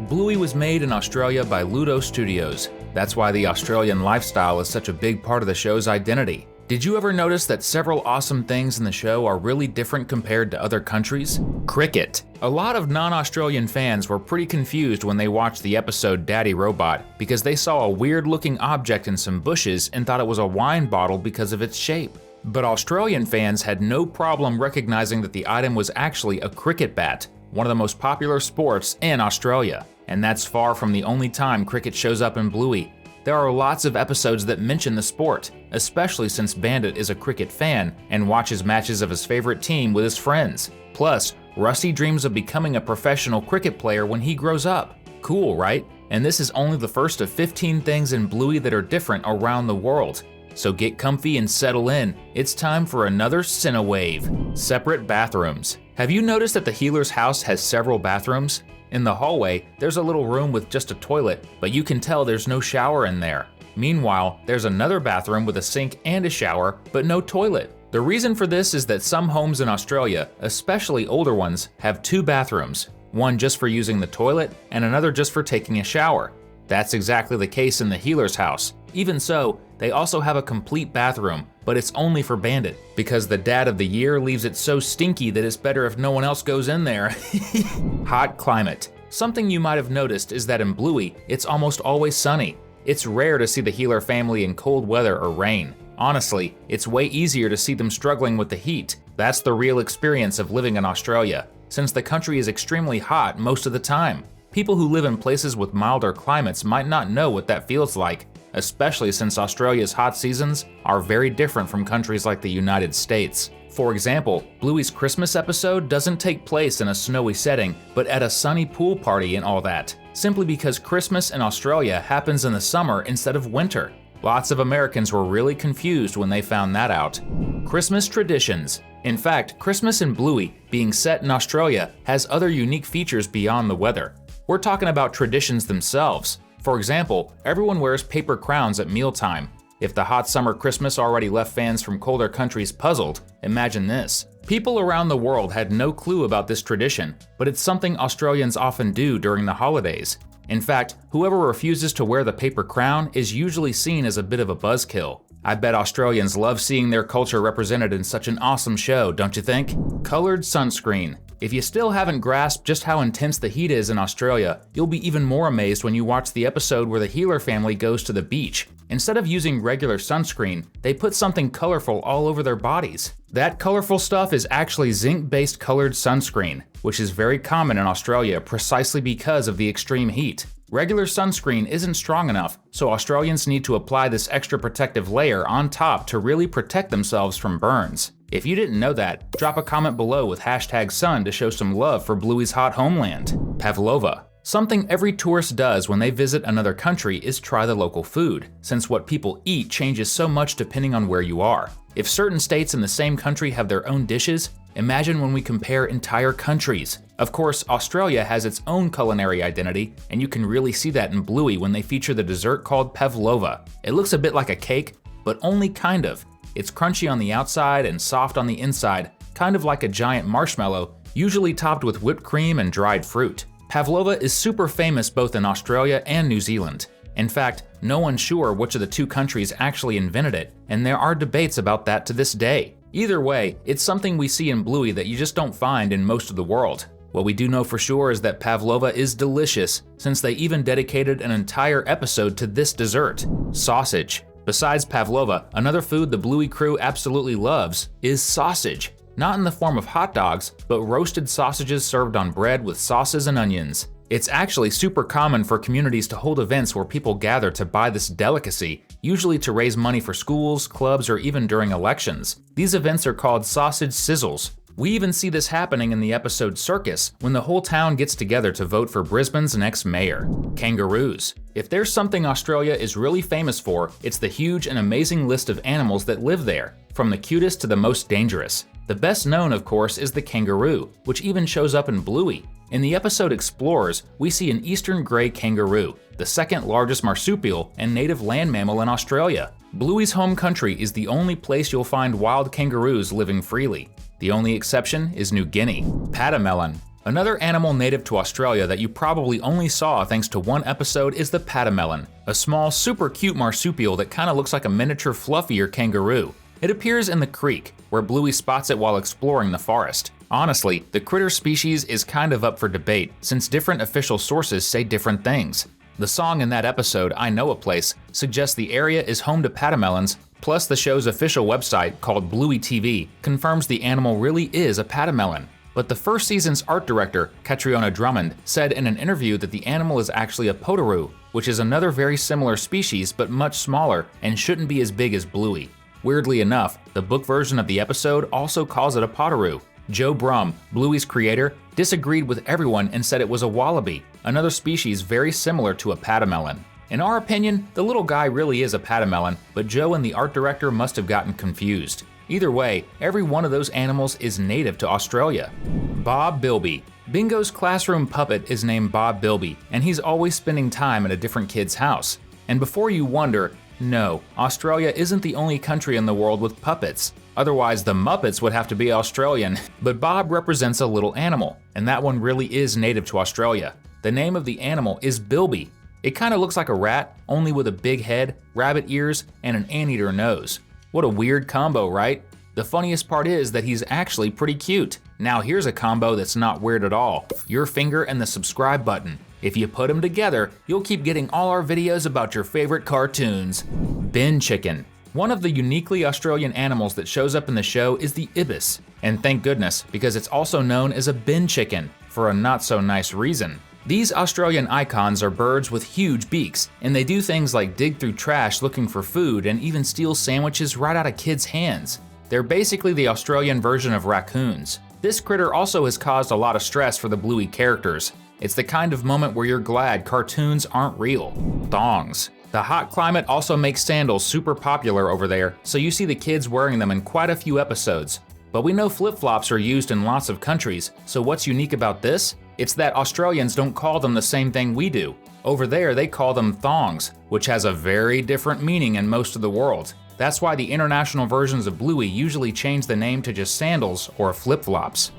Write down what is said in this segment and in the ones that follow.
Bluey was made in Australia by Ludo Studios. That's why the Australian lifestyle is such a big part of the show's identity. Did you ever notice that several awesome things in the show are really different compared to other countries? Cricket. A lot of non-Australian fans were pretty confused when they watched the episode Daddy Robot because they saw a weird-looking object in some bushes and thought it was a wine bottle because of its shape. But Australian fans had no problem recognizing that the item was actually a cricket bat, one of the most popular sports in Australia. And that's far from the only time cricket shows up in Bluey. There are lots of episodes that mention the sport, especially since Bandit is a cricket fan and watches matches of his favorite team with his friends. Plus, Rusty dreams of becoming a professional cricket player when he grows up. Cool, right? And this is only the first of 15 things in Bluey that are different around the world. So get comfy and settle in. It's time for another Cinewave. Separate bathrooms. Have you noticed that the healer's house has several bathrooms? In the hallway, there's a little room with just a toilet, but you can tell there's no shower in there. Meanwhile, there's another bathroom with a sink and a shower, but no toilet. The reason for this is that some homes in Australia, especially older ones, have two bathrooms, one just for using the toilet and another just for taking a shower. That's exactly the case in the healer's house. Even so, they also have a complete bathroom, but it's only for Bandit, because the dad of the year leaves it so stinky that it's better if no one else goes in there. Hot climate. Something you might have noticed is that in Bluey, it's almost always sunny. It's rare to see the healer family in cold weather or rain. Honestly, it's way easier to see them struggling with the heat. That's the real experience of living in Australia, since the country is extremely hot most of the time. People who live in places with milder climates might not know what that feels like, especially since Australia's hot seasons are very different from countries like the United States. For example, Bluey's Christmas episode doesn't take place in a snowy setting, but at a sunny pool party and all that, simply because Christmas in Australia happens in the summer instead of winter. Lots of Americans were really confused when they found that out. Christmas traditions. In fact, Christmas in Bluey, being set in Australia, has other unique features beyond the weather. We're talking about traditions themselves. For example, everyone wears paper crowns at mealtime. If the hot summer Christmas already left fans from colder countries puzzled, imagine this. People around the world had no clue about this tradition, but it's something Australians often do during the holidays. In fact, whoever refuses to wear the paper crown is usually seen as a bit of a buzzkill. I bet Australians love seeing their culture represented in such an awesome show, don't you think? Colored sunscreen. If you still haven't grasped just how intense the heat is in Australia, you'll be even more amazed when you watch the episode where the healer family goes to the beach. Instead of using regular sunscreen, they put something colorful all over their bodies. That colorful stuff is actually zinc-based colored sunscreen, which is very common in Australia precisely because of the extreme heat. Regular sunscreen isn't strong enough, so Australians need to apply this extra protective layer on top to really protect themselves from burns. If you didn't know that, drop a comment below with #sun to show some love for Bluey's hot homeland. Pavlova. Something every tourist does when they visit another country is try the local food, since what people eat changes so much depending on where you are. If certain states in the same country have their own dishes, imagine when we compare entire countries. Of course, Australia has its own culinary identity, and you can really see that in Bluey when they feature the dessert called Pavlova. It looks a bit like a cake, but only kind of. It's crunchy on the outside and soft on the inside, kind of like a giant marshmallow, usually topped with whipped cream and dried fruit. Pavlova is super famous both in Australia and New Zealand. In fact, no one's sure which of the two countries actually invented it, and there are debates about that to this day. Either way, it's something we see in Bluey that you just don't find in most of the world. What we do know for sure is that Pavlova is delicious, since they even dedicated an entire episode to this dessert. Sausage. Besides Pavlova, another food the Bluey crew absolutely loves is sausage. Not in the form of hot dogs, but roasted sausages served on bread with sauces and onions. It's actually super common for communities to hold events where people gather to buy this delicacy, usually to raise money for schools, clubs, or even during elections. These events are called sausage sizzles. We even see this happening in the episode Circus, when the whole town gets together to vote for Brisbane's next mayor. Kangaroos. If there's something Australia is really famous for, it's the huge and amazing list of animals that live there, from the cutest to the most dangerous. The best known, of course, is the kangaroo, which even shows up in Bluey. In the episode Explorers, we see an eastern grey kangaroo, the second largest marsupial and native land mammal in Australia. Bluey's home country is the only place you'll find wild kangaroos living freely. The only exception is New Guinea. Padmelon. Another animal native to Australia that you probably only saw thanks to one episode is the Padmelon, a small, super cute marsupial that kinda looks like a miniature, fluffier kangaroo. It appears in the creek, where Bluey spots it while exploring the forest. Honestly, the critter species is kind of up for debate, since different official sources say different things. The song in that episode, I Know a Place, suggests the area is home to Padmelons, plus the show's official website, called Bluey TV, confirms the animal really is a Padmelon. But the first season's art director, Catriona Drummond, said in an interview that the animal is actually a potoroo, which is another very similar species but much smaller and shouldn't be as big as Bluey. Weirdly enough, the book version of the episode also calls it a potoroo. Joe Brum, Bluey's creator, disagreed with everyone and said it was a wallaby, another species very similar to a Padmelon. In our opinion, the little guy really is a Padmelon, but Joe and the art director must have gotten confused. Either way, every one of those animals is native to Australia. Bob Bilby. Bingo's classroom puppet is named Bob Bilby, and he's always spending time at a different kid's house. And before you wonder, no, Australia isn't the only country in the world with puppets. Otherwise, the Muppets would have to be Australian. But Bob represents a little animal, and that one really is native to Australia. The name of the animal is Bilby. It kinda looks like a rat, only with a big head, rabbit ears, and an anteater nose. What a weird combo, right? The funniest part is that he's actually pretty cute. Now here's a combo that's not weird at all. Your finger and the subscribe button. If you put them together, you'll keep getting all our videos about your favorite cartoons. Bin chicken. One of the uniquely Australian animals that shows up in the show is the ibis. And thank goodness, because it's also known as a bin chicken, for a not so nice reason. These Australian icons are birds with huge beaks, and they do things like dig through trash looking for food and even steal sandwiches right out of kids' hands. They're basically the Australian version of raccoons. This critter also has caused a lot of stress for the Bluey characters. It's the kind of moment where you're glad cartoons aren't real. Thongs. The hot climate also makes sandals super popular over there, so you see the kids wearing them in quite a few episodes. But we know flip-flops are used in lots of countries, so what's unique about this? It's that Australians don't call them the same thing we do. Over there, they call them thongs, which has a very different meaning in most of the world. That's why the international versions of Bluey usually change the name to just sandals or flip-flops.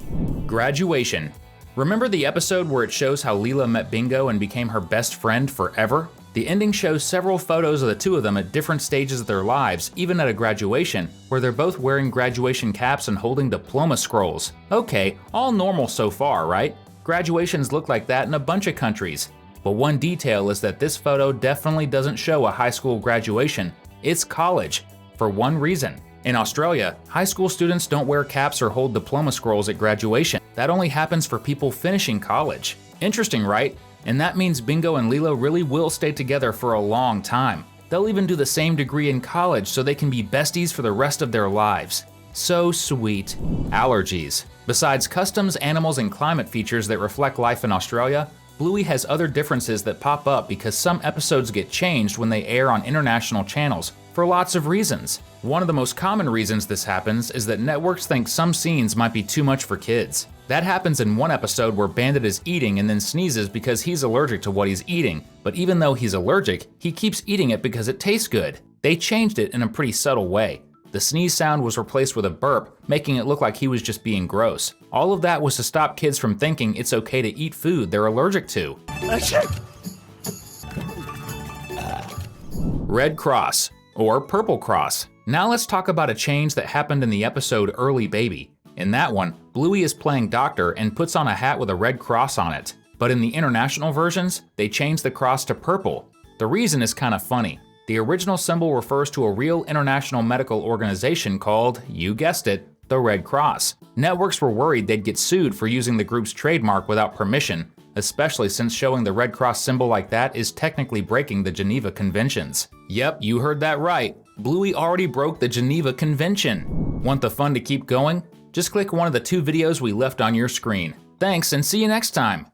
Graduation. Remember the episode where it shows how Leela met Bingo and became her best friend forever? The ending shows several photos of the two of them at different stages of their lives, even at a graduation, where they're both wearing graduation caps and holding diploma scrolls. Okay, all normal so far, right? Graduations look like that in a bunch of countries. But one detail is that this photo definitely doesn't show a high school graduation. It's college, for one reason. In Australia, high school students don't wear caps or hold diploma scrolls at graduation. That only happens for people finishing college. Interesting, right? And that means Bingo and Leela really will stay together for a long time. They'll even do the same degree in college so they can be besties for the rest of their lives. So sweet. Allergies. Besides customs, animals, and climate features that reflect life in Australia, Bluey has other differences that pop up because some episodes get changed when they air on international channels, for lots of reasons. One of the most common reasons this happens is that networks think some scenes might be too much for kids. That happens in one episode where Bandit is eating and then sneezes because he's allergic to what he's eating, but even though he's allergic, he keeps eating it because it tastes good. They changed it in a pretty subtle way. The sneeze sound was replaced with a burp, making it look like he was just being gross. All of that was to stop kids from thinking it's okay to eat food they're allergic to. Red Cross, or Purple Cross. Now let's talk about a change that happened in the episode Early Baby. In that one, Bluey is playing doctor and puts on a hat with a red cross on it. But in the international versions, they changed the cross to purple. The reason is kind of funny. The original symbol refers to a real international medical organization called, you guessed it, the Red Cross. Networks were worried they'd get sued for using the group's trademark without permission, especially since showing the Red Cross symbol like that is technically breaking the Geneva Conventions. Yep, you heard that right. Bluey already broke the Geneva Convention. Want the fun to keep going? Just click one of the two videos we left on your screen. Thanks, and see you next time!